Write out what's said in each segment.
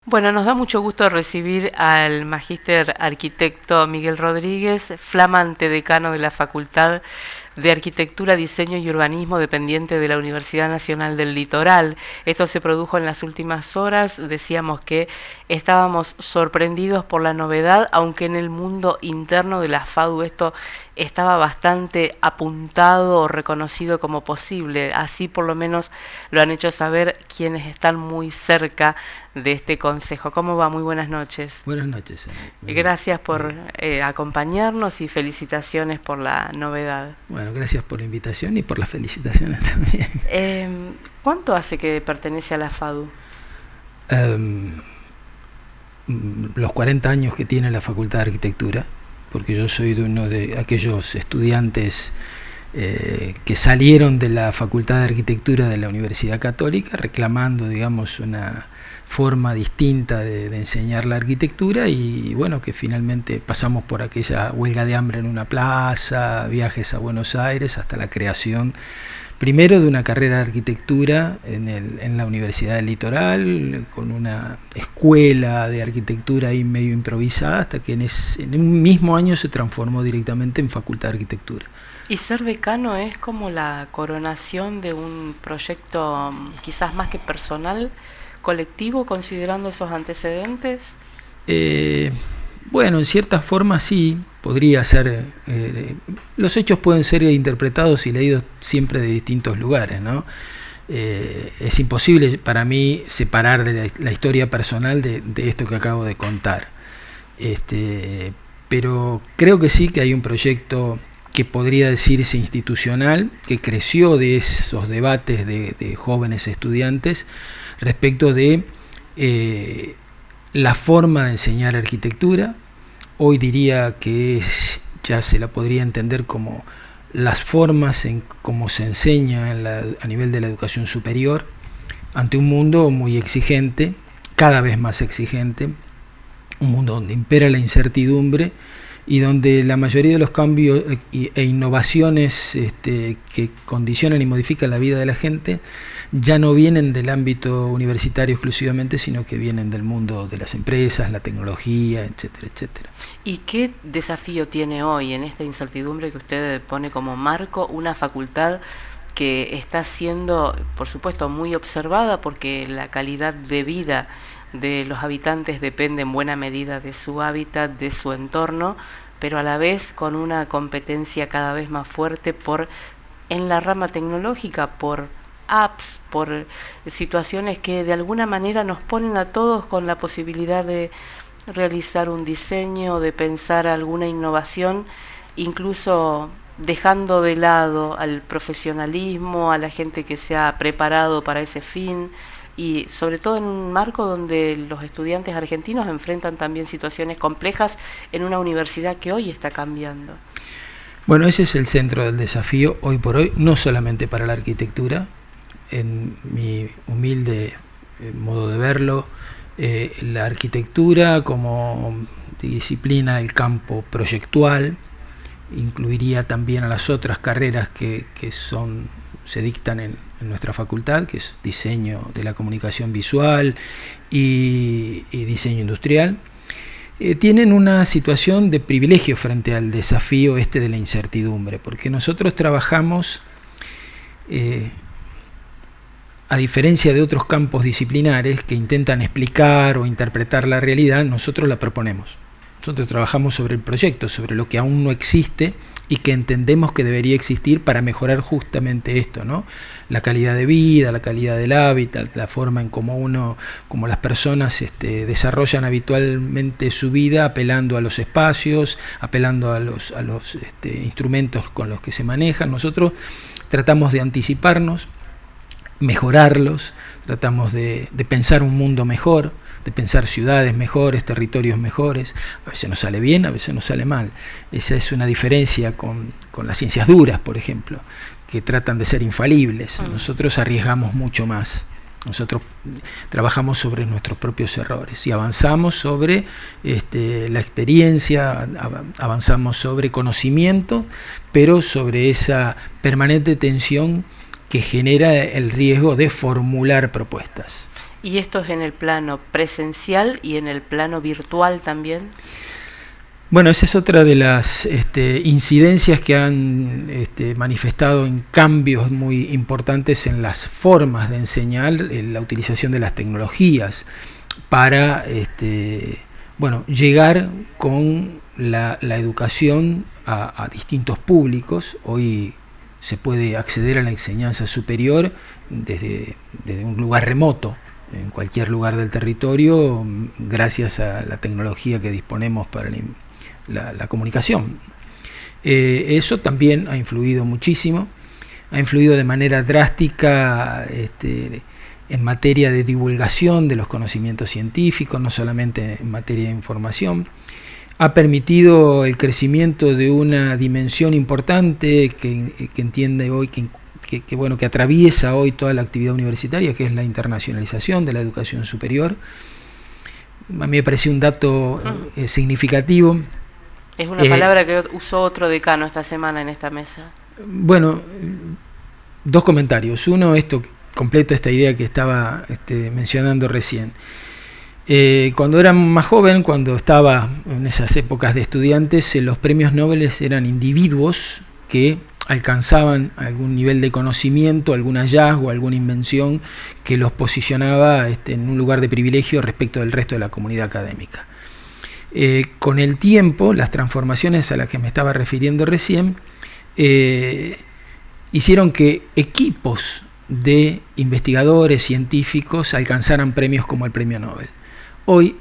Bueno, nos da mucho gusto recibir al magíster arquitecto Miguel Rodríguez, flamante decano de la Facultad de Arquitectura, Diseño y Urbanismo dependiente de la Universidad Nacional del Litoral. Esto se produjo en las últimas horas. Decíamos que estábamos sorprendidos por la novedad, aunque en el mundo interno de la FADU esto estaba bastante apuntado o reconocido como posible. Así por lo menos lo han hecho saber quienes están muy cerca de este consejo. ¿Cómo va? Muy buenas noches. Buenas noches. Gracias por acompañarnos y felicitaciones por la novedad. Bueno, gracias por la invitación y por las felicitaciones también. ¿Cuánto hace que pertenece a la FADU? Los 40 años que tiene la Facultad de Arquitectura, porque yo soy de uno de aquellos estudiantes que salieron de la Facultad de Arquitectura de la Universidad Católica reclamando, digamos, una forma distinta de enseñar la arquitectura, y bueno, que finalmente pasamos por aquella huelga de hambre en una plaza, viajes a Buenos Aires, hasta la creación primero de una carrera de arquitectura en la Universidad del Litoral, con una escuela de arquitectura ahí medio improvisada, hasta que en un mismo año se transformó directamente en Facultad de Arquitectura. ¿Y ser decano es como la coronación de un proyecto quizás más que personal, colectivo, considerando esos antecedentes? Bueno, en cierta forma sí, podría ser. Los hechos pueden ser interpretados y leídos siempre de distintos lugares, ¿no? Es imposible para mí separar de la historia personal de esto que acabo de contar. Pero creo que sí que hay un proyecto que podría decirse institucional, que creció de esos debates de jóvenes estudiantes respecto de la forma de enseñar arquitectura. Hoy diría que ya se la podría entender como las formas en cómo se enseña a nivel de la educación superior, ante un mundo muy exigente, cada vez más exigente, un mundo donde impera la incertidumbre y donde la mayoría de los cambios e innovaciones que condicionan y modifican la vida de la gente ya no vienen del ámbito universitario exclusivamente, sino que vienen del mundo de las empresas, la tecnología, etcétera, etcétera. ¿Y qué desafío tiene hoy en esta incertidumbre que usted pone como marco una facultad que está siendo, por supuesto, muy observada, porque la calidad de vida de los habitantes depende en buena medida de su hábitat, de su entorno, pero a la vez con una competencia cada vez más fuerte en la rama tecnológica, por apps, por situaciones que de alguna manera nos ponen a todos con la posibilidad de realizar un diseño, de pensar alguna innovación, incluso dejando de lado al profesionalismo, a la gente que se ha preparado para ese fin, y sobre todo en un marco donde los estudiantes argentinos enfrentan también situaciones complejas en una universidad que hoy está cambiando. Bueno, ese es el centro del desafío hoy por hoy, no solamente para la arquitectura. En mi humilde modo de verlo, la arquitectura como disciplina del campo proyectual incluiría también a las otras carreras que se dictan en nuestra facultad, que es diseño de la comunicación visual y diseño industrial. Tienen una situación de privilegio frente al desafío de la incertidumbre, porque nosotros trabajamos, a diferencia de otros campos disciplinares que intentan explicar o interpretar la realidad, nosotros la proponemos. Nosotros trabajamos sobre el proyecto, sobre lo que aún no existe y que entendemos que debería existir para mejorar justamente esto, ¿no? La calidad de vida, la calidad del hábitat, la forma en cómo las personas desarrollan habitualmente su vida, apelando a los espacios, apelando a los instrumentos con los que se manejan. Nosotros tratamos de anticiparnos, mejorarlos, tratamos de pensar un mundo mejor, de pensar ciudades mejores, territorios mejores. A veces nos sale bien, a veces nos sale mal. Esa es una diferencia con las ciencias duras, por ejemplo, que tratan de ser infalibles. Nosotros arriesgamos mucho más. Nosotros trabajamos sobre nuestros propios errores y avanzamos sobre la experiencia, avanzamos sobre conocimiento, pero sobre esa permanente tensión que genera el riesgo de formular propuestas. ¿Y esto es en el plano presencial y en el plano virtual también? Bueno, esa es otra de las incidencias que han manifestado en cambios muy importantes en las formas de enseñar, la utilización de las tecnologías para llegar con la educación a distintos públicos. Hoy se puede acceder a la enseñanza superior desde un lugar remoto, en cualquier lugar del territorio, gracias a la tecnología que disponemos para la comunicación. Eso también ha influido muchísimo, ha influido de manera drástica en materia de divulgación de los conocimientos científicos, no solamente en materia de información. Ha permitido el crecimiento de una dimensión importante que entiende hoy, que atraviesa hoy toda la actividad universitaria, que es la internacionalización de la educación superior. A mí me pareció un dato significativo. Es una palabra que usó otro decano esta semana en esta mesa. Bueno, dos comentarios. Uno, completo esta idea que estaba mencionando recién. Cuando era más joven, cuando estaba en esas épocas de estudiantes, los premios Nobel eran individuos que alcanzaban algún nivel de conocimiento, algún hallazgo, alguna invención que los posicionaba en un lugar de privilegio respecto del resto de la comunidad académica. Con el tiempo, las transformaciones a las que me estaba refiriendo recién hicieron que equipos de investigadores científicos alcanzaran premios como el Premio Nobel. Hoy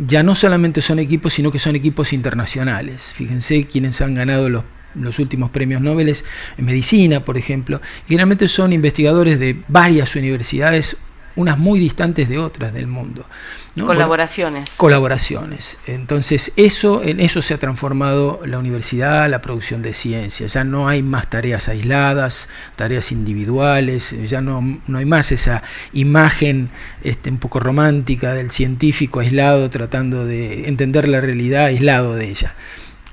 ya no solamente son equipos, sino que son equipos internacionales. Fíjense quienes han ganado los últimos premios Nobel en medicina, por ejemplo. Generalmente son investigadores de varias universidades, unas muy distantes de otras del mundo, ¿no? Colaboraciones. Colaboraciones. Entonces, en eso se ha transformado la universidad, la producción de ciencia. Ya no hay más tareas aisladas, tareas individuales, ya no hay más esa imagen un poco romántica del científico aislado tratando de entender la realidad aislado de ella.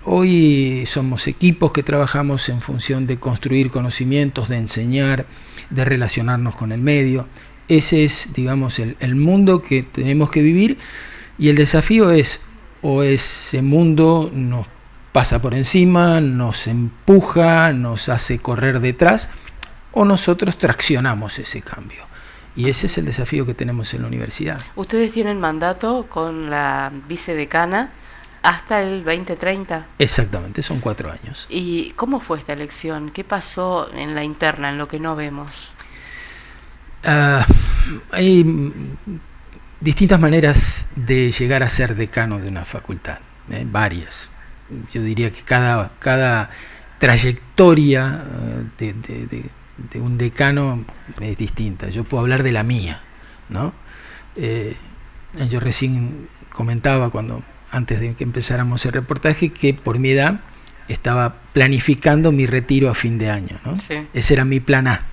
Hoy somos equipos que trabajamos en función de construir conocimientos, de enseñar, de relacionarnos con el medio. Ese es, digamos, el mundo que tenemos que vivir, y el desafío es, o ese mundo nos pasa por encima, nos empuja, nos hace correr detrás, o nosotros traccionamos ese cambio. Y ese es el desafío que tenemos en la universidad. Ustedes tienen mandato con la vicedecana hasta el 2030. Exactamente, son 4 años. ¿Y cómo fue esta elección? ¿Qué pasó en la interna, en lo que no vemos? Hay distintas maneras de llegar a ser decano de una facultad, varias. Yo diría que cada trayectoria de un decano es distinta. Yo puedo hablar de la mía, ¿no? Yo recién comentaba antes de que empezáramos el reportaje, que por mi edad estaba planificando mi retiro a fin de año, ¿no? Sí. Ese era mi plan A.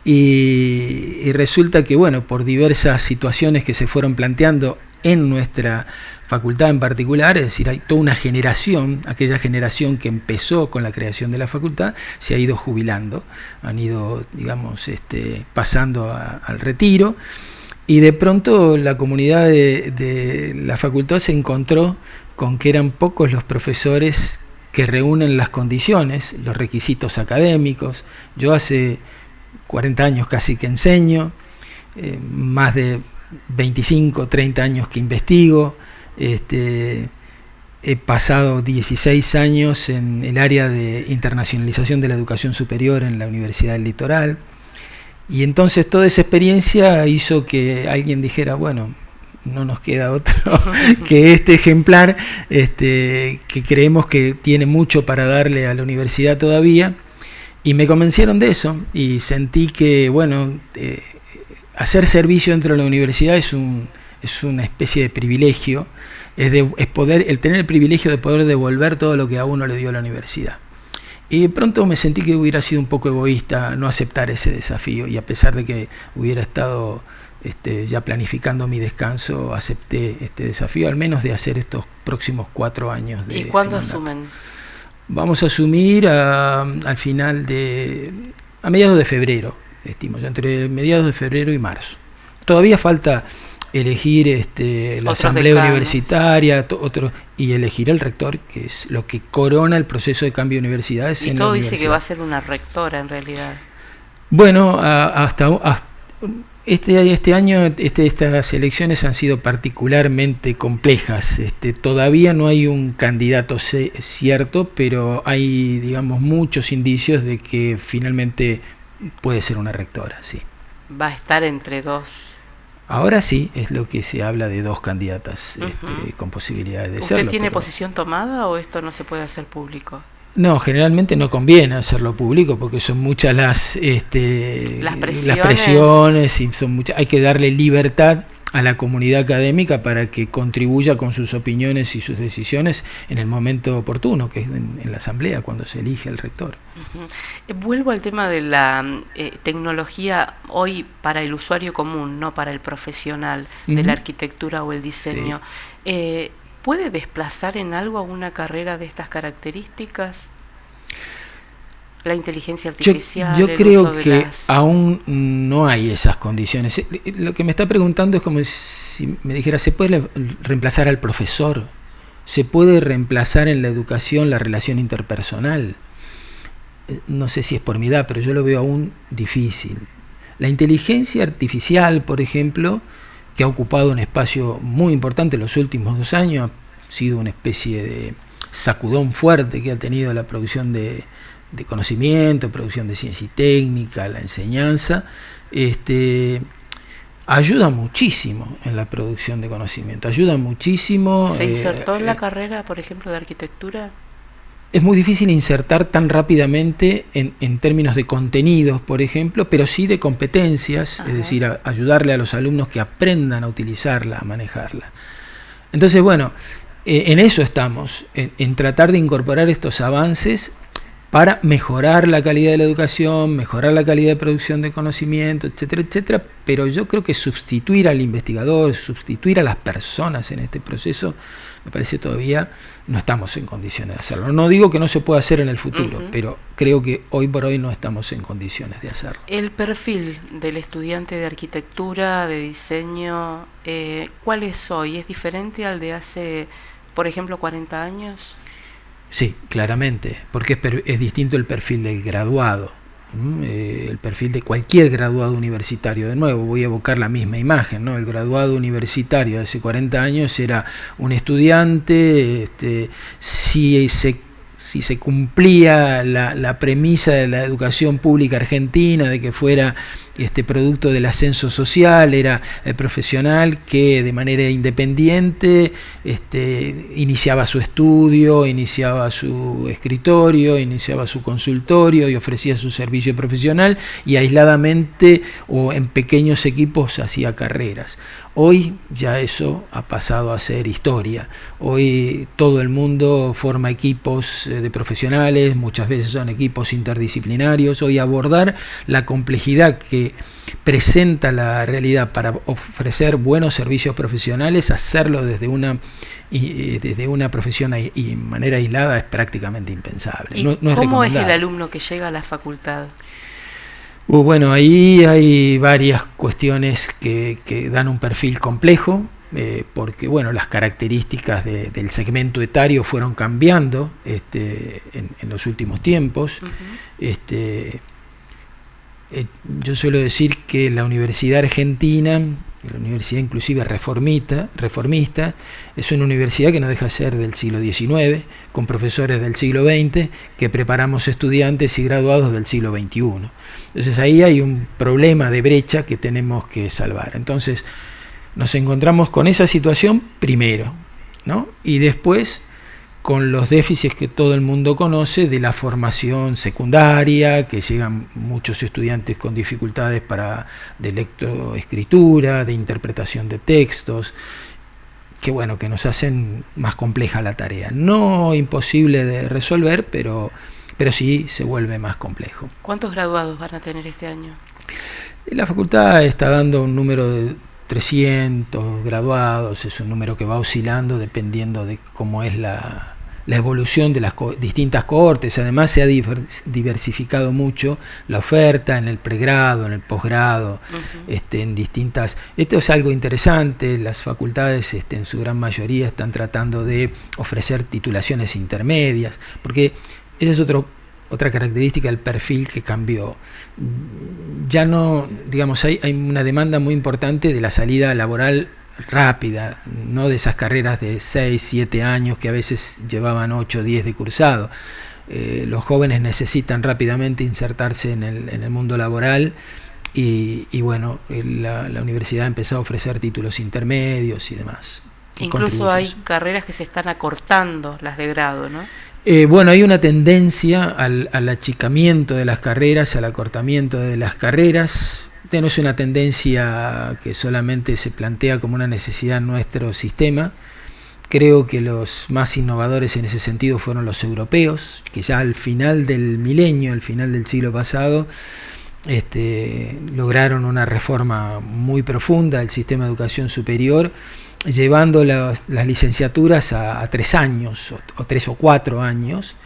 Y resulta que, por diversas situaciones que se fueron planteando en nuestra facultad en particular, es decir, hay toda una generación, aquella generación que empezó con la creación de la facultad, se ha ido jubilando, han ido, digamos, pasando al retiro, y de pronto la comunidad de la facultad se encontró con que eran pocos los profesores que reúnen las condiciones, los requisitos académicos. Yo hace 40 años casi que enseño, más de 25, 30 años que investigo, he pasado 16 años en el área de internacionalización de la educación superior en la Universidad del Litoral, y entonces toda esa experiencia hizo que alguien dijera, no nos queda otro que este ejemplar, que creemos que tiene mucho para darle a la universidad todavía. Y me convencieron de eso, y sentí que, hacer servicio dentro de la universidad es una especie de privilegio, el tener el privilegio de poder devolver todo lo que a uno le dio la universidad. Y de pronto me sentí que hubiera sido un poco egoísta no aceptar ese desafío, y a pesar de que hubiera estado ya planificando mi descanso, acepté este desafío, al menos de hacer estos próximos 4 años de. ¿Y cuándo asumen? Vamos a asumir a mediados de febrero, estimo yo, entre mediados de febrero y marzo. Todavía falta elegir la Otros asamblea decanos. universitaria, y elegir el rector, que es lo que corona el proceso de cambio de universidades Y en la todo dice que va a universidad. ser una rectora en realidad. Bueno, hasta este año estas elecciones han sido particularmente complejas. Todavía no hay un candidato cierto, pero hay, digamos, muchos indicios de que finalmente puede ser una rectora, sí. Va a estar entre dos. Ahora sí, es lo que se habla de dos candidatas Ujú. con posibilidades de ¿Usted serlo. tiene Pero posición tomada o esto no se puede hacer público? no, generalmente no conviene hacerlo público porque son muchas las Las presiones y son muchas. Hay que darle libertad a la comunidad académica para que contribuya con sus opiniones y sus decisiones en el momento oportuno, que es en la asamblea, cuando se elige el rector. Ujú. Vuelvo al tema de la tecnología hoy para el usuario común, no para el profesional de la arquitectura o el diseño. Sí. ¿Puede desplazar en algo a una carrera de estas características? La inteligencia artificial. Yo creo que aún no hay esas condiciones. Lo que me está preguntando es como si me dijera, ¿se puede reemplazar al profesor? ¿Se puede reemplazar en la educación la relación interpersonal? No sé si es por mi edad, pero yo lo veo aún difícil. La inteligencia artificial, por ejemplo, que ha ocupado un espacio muy importante en los últimos 2 años, ha sido una especie de sacudón fuerte que ha tenido la producción de conocimiento, producción de ciencia y técnica, la enseñanza, ayuda muchísimo en la producción de conocimiento, ayuda muchísimo. ¿Se insertó en la carrera, por ejemplo, de arquitectura? Es muy difícil insertar tan rápidamente en términos de contenidos, por ejemplo, pero sí de competencias. Ajá. Es decir, ayudarle a los alumnos que aprendan a utilizarla, a manejarla. Entonces, bueno, en eso estamos, en tratar de incorporar estos avances para mejorar la calidad de la educación, mejorar la calidad de producción de conocimiento, etcétera, etcétera, pero yo creo que sustituir al investigador, sustituir a las personas en este proceso, me parece todavía no estamos en condiciones de hacerlo. No digo que no se pueda hacer en el futuro, pero creo que hoy por hoy no estamos en condiciones de hacerlo. El perfil del estudiante de arquitectura, de diseño, ¿cuál es hoy? ¿Es diferente al de hace, por ejemplo, 40 años? Sí, claramente, porque es distinto el perfil del graduado, el perfil de cualquier graduado universitario. De nuevo, voy a evocar la misma imagen, ¿no? El graduado universitario de hace 40 años era un estudiante, si se cumplía la premisa de la educación pública argentina, de que fuera producto del ascenso social, era el profesional que de manera independiente iniciaba su estudio, iniciaba su escritorio, iniciaba su consultorio y ofrecía su servicio profesional, y aisladamente o en pequeños equipos hacía carreras. Hoy ya eso ha pasado a ser historia. Hoy todo el mundo forma equipos de profesionales, muchas veces son equipos interdisciplinarios. Hoy abordar la complejidad que presenta la realidad para ofrecer buenos servicios profesionales, hacerlo desde una profesión y manera aislada es prácticamente impensable. ¿Y no cómo es el alumno que llega a la facultad? Bueno, ahí hay varias cuestiones que dan un perfil complejo, porque bueno, las características del segmento etario fueron cambiando en los últimos tiempos. Yo suelo decir que la universidad argentina, la universidad inclusive reformista, es una universidad que no deja de ser del siglo XIX, con profesores del siglo XX, que preparamos estudiantes y graduados del siglo XXI. Entonces ahí hay un problema de brecha que tenemos que salvar. Entonces nos encontramos con esa situación primero, ¿no? Y después con los déficits que todo el mundo conoce de la formación secundaria, que llegan muchos estudiantes con dificultades de lectoescritura, de interpretación de textos, que bueno, que nos hacen más compleja la tarea. No imposible de resolver, pero sí se vuelve más complejo. ¿Cuántos graduados van a tener este año? La facultad está dando un número de 300 graduados, es un número que va oscilando dependiendo de cómo es la la evolución de las distintas cohortes. Además se ha diversificado mucho la oferta en el pregrado, en el posgrado, en distintas... Esto es algo interesante, las facultades en su gran mayoría están tratando de ofrecer titulaciones intermedias, porque esa es otra característica del perfil que cambió. Ya no, digamos, hay una demanda muy importante de la salida laboral rápida, no de esas carreras de 6, 7 años que a veces llevaban 8, 10 de cursado. Los jóvenes necesitan rápidamente insertarse en el mundo laboral y bueno, la universidad ha empezado a ofrecer títulos intermedios y demás. Incluso hay carreras que se están acortando, las de grado, ¿no? Bueno, hay una tendencia al achicamiento de las carreras, al acortamiento de las carreras. No es una tendencia que solamente se plantea como una necesidad en nuestro sistema. Creo que los más innovadores en ese sentido fueron los europeos, que ya al final del milenio, al final del siglo pasado, lograron una reforma muy profunda del sistema de educación superior, llevando las licenciaturas a 3 años, o 3 o 4 años,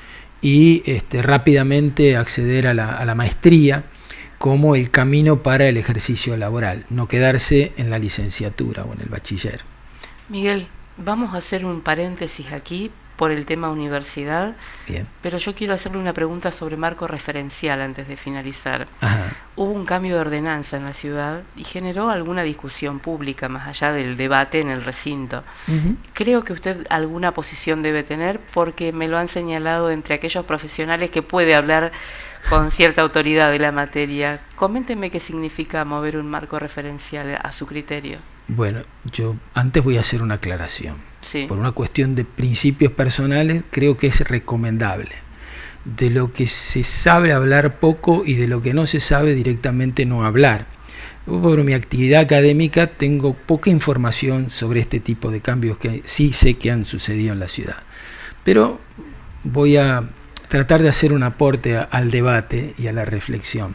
y rápidamente acceder a la maestría como el camino para el ejercicio laboral, no quedarse en la licenciatura o en el bachiller. Miguel, vamos a hacer un paréntesis aquí por el tema universidad. Bien. Pero yo quiero hacerle una pregunta sobre marco referencial antes de finalizar. Ajá. Hubo un cambio de ordenanza en la ciudad y generó alguna discusión pública más allá del debate en el recinto. Creo que usted alguna posición debe tener porque me lo han señalado entre aquellos profesionales que puede hablar con cierta autoridad de la materia. Coménteme qué significa mover un marco referencial a su criterio. Bueno, yo antes voy a hacer una aclaración. Sí. Por una cuestión de principios personales, creo que es recomendable. De lo que se sabe hablar poco y de lo que no se sabe directamente no hablar. Por mi actividad académica tengo poca información sobre este tipo de cambios que sí sé que han sucedido en la ciudad. Pero voy a tratar de hacer un aporte al debate y a la reflexión.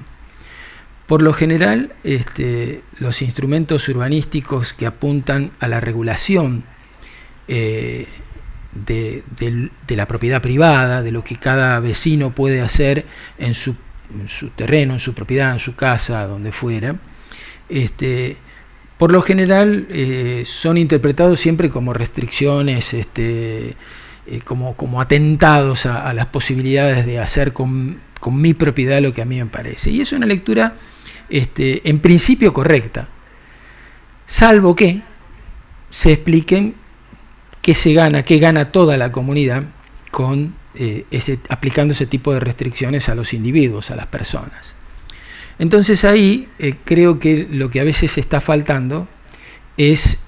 Por lo general, los instrumentos urbanísticos que apuntan a la regulación de la propiedad privada, de lo que cada vecino puede hacer en su terreno, en su propiedad, en su casa, donde fuera, por lo general son interpretados siempre como restricciones, como atentados a las posibilidades de hacer con mi propiedad lo que a mí me parece. Y es una lectura en principio correcta, salvo que se expliquen qué gana toda la comunidad con aplicando ese tipo de restricciones a los individuos, a las personas. Entonces ahí creo que lo que a veces está faltando es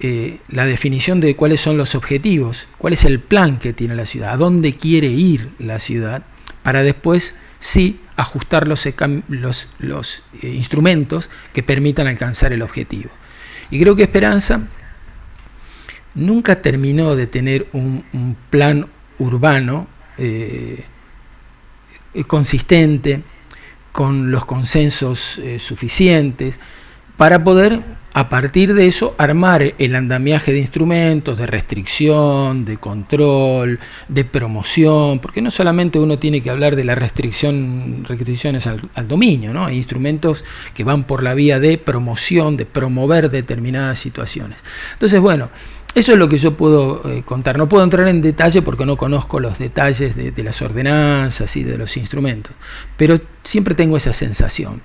la definición de cuáles son los objetivos, cuál es el plan que tiene la ciudad, a dónde quiere ir la ciudad, para después sí ajustar los instrumentos que permitan alcanzar el objetivo. Y creo que Esperanza nunca terminó de tener un plan urbano consistente, con los consensos suficientes, para poder, a partir de eso, armar el andamiaje de instrumentos, de restricción, de control, de promoción, porque no solamente uno tiene que hablar de la restricciones al dominio, ¿no? Hay instrumentos que van por la vía de promoción, de promover determinadas situaciones. Entonces, bueno, eso es lo que yo puedo contar. No puedo entrar en detalle porque no conozco los detalles de las ordenanzas y de los instrumentos, pero siempre tengo esa sensación.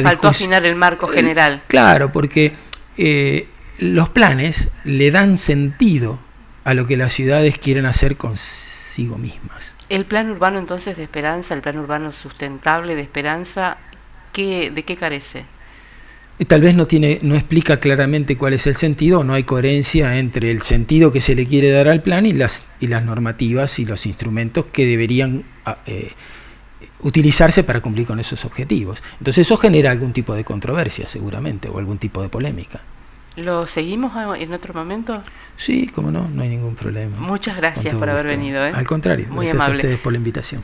Faltó afinar el marco general. Claro, porque los planes le dan sentido a lo que las ciudades quieren hacer consigo mismas. El plan urbano entonces de Esperanza, el plan urbano sustentable de Esperanza, ¿de qué carece? Tal vez no explica claramente cuál es el sentido, no hay coherencia entre el sentido que se le quiere dar al plan y las normativas y los instrumentos que deberían utilizarse para cumplir con esos objetivos. Entonces eso genera algún tipo de controversia seguramente, o algún tipo de polémica. ¿Lo seguimos en otro momento? Sí, cómo no hay ningún problema. Muchas gracias por haber venido. Al contrario, muy gracias amable. a ustedes por la invitación.